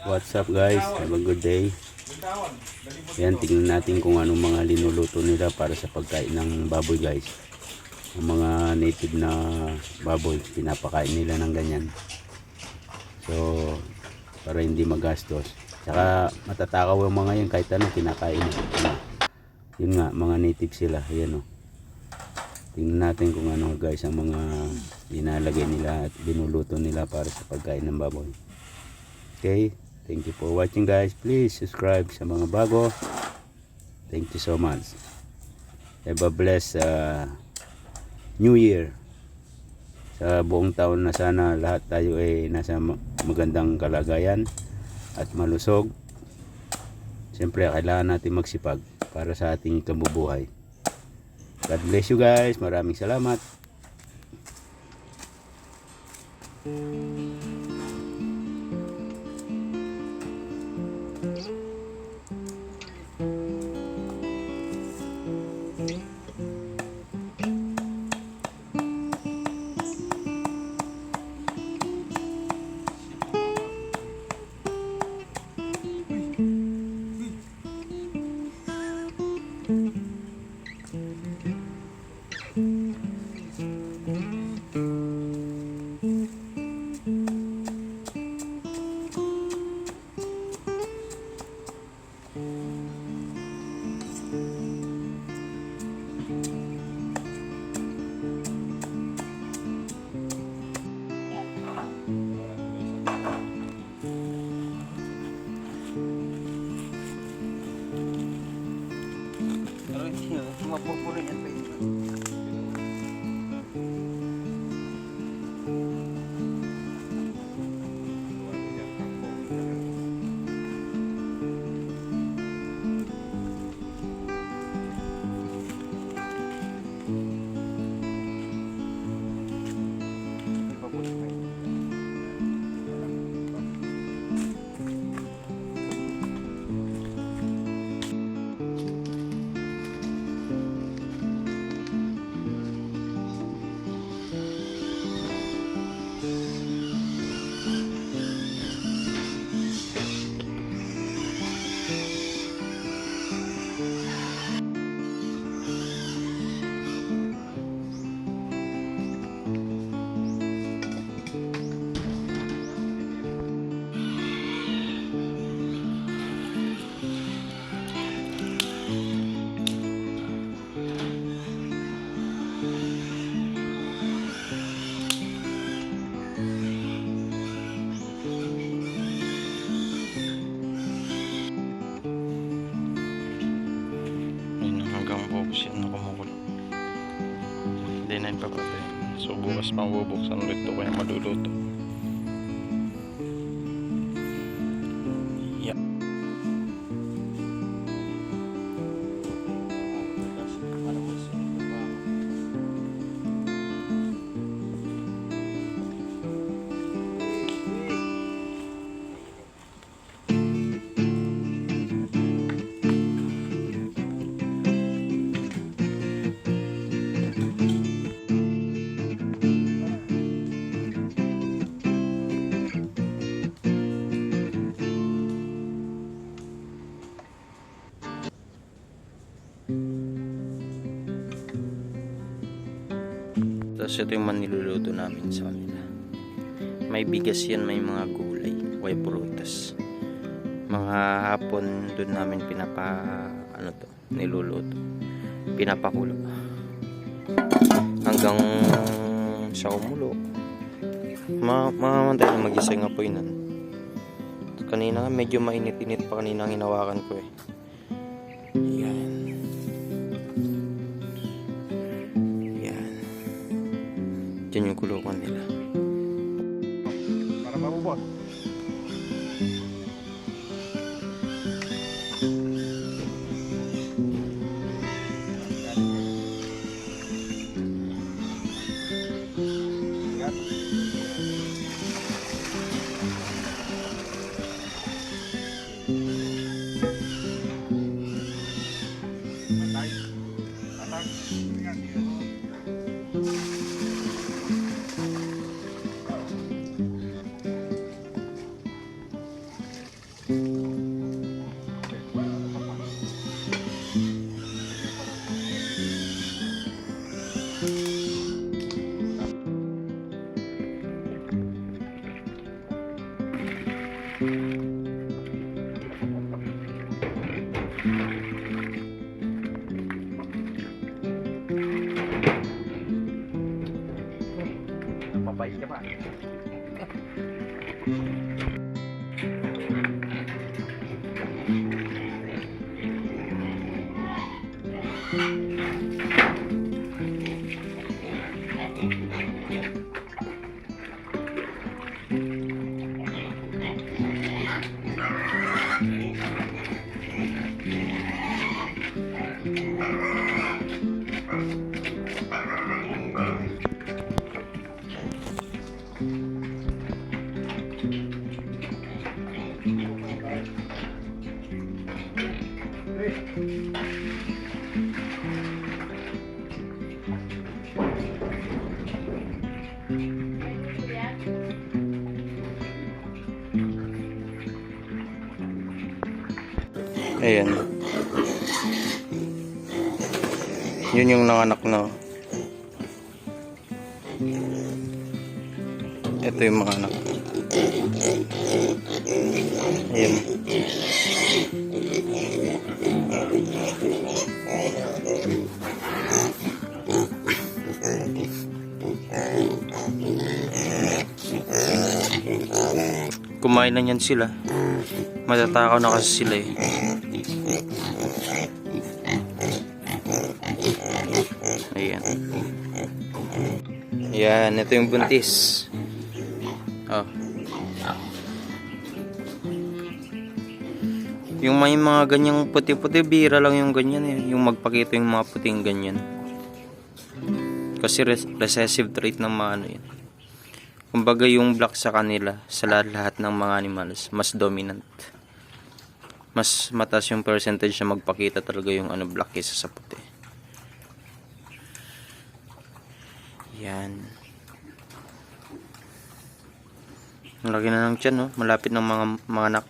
What's up guys? Have a good day. Yan, tingnan natin kung anong mga linuluto nila para sa pagkain ng baboy guys. Ang mga native na baboy, pinapakain nila ng ganyan. So, para hindi magastos. Tsaka matatakaw yung mga yun kahit anong kinakain. Yun nga, mga native sila. Ayan o. Tingnan natin kung ano guys ang mga linalagay nila at binuluto nila para sa pagkain ng baboy. Okay, thank you for watching guys. Please subscribe sa mga bago. Thank you so much. Have a blessed New Year. Sa buong taon na sana lahat tayo ay nasa magandang kalagayan at malusog. Siyempre kailangan natin magsipag para sa ating kabubuhay. God bless you guys. Maraming salamat. Mapupuri yan pa ito. Hanggang bukas yan na kumukulo. Hindi na yung papatay. So bukas pang bubuksan ulit ito kaya maluluto. Yeah. Tapos ito yung maniluluto namin sa kanila. May bigas yan, may mga gulay, may prutas. Mga hapon doon namin niluluto. Pinapakulo. Hanggang sa kumulo. Mamantay na mag-isay nga po yun. Kanina medyo mainit-init pa kanina ang hinawakan ko eh. Yan. Diyan yung kulungan nila. Para mabubot. Atang. Mabait ka pa. Ayan. Yun yung nanganak na. Ito yung mga anak. Ayan. Kumain na yan sila. Matatakaw na kasi sila eh. Ayan. Ayan, ito yung buntis. Oh. Yung may mga ganyang puti-puti, bira lang yung ganyan eh. Yung magpakita yung mga puting ganyan. Kasi recessive trait ng mga ano yan. Kumbaga yung black sa kanila, sa lahat ng mga animals, mas dominant. Mas mataas yung percentage na magpakita talaga yung ano black kaysa sa puti. Yan. Ang laki na ng tiyan, no? Malapit ng mga anak.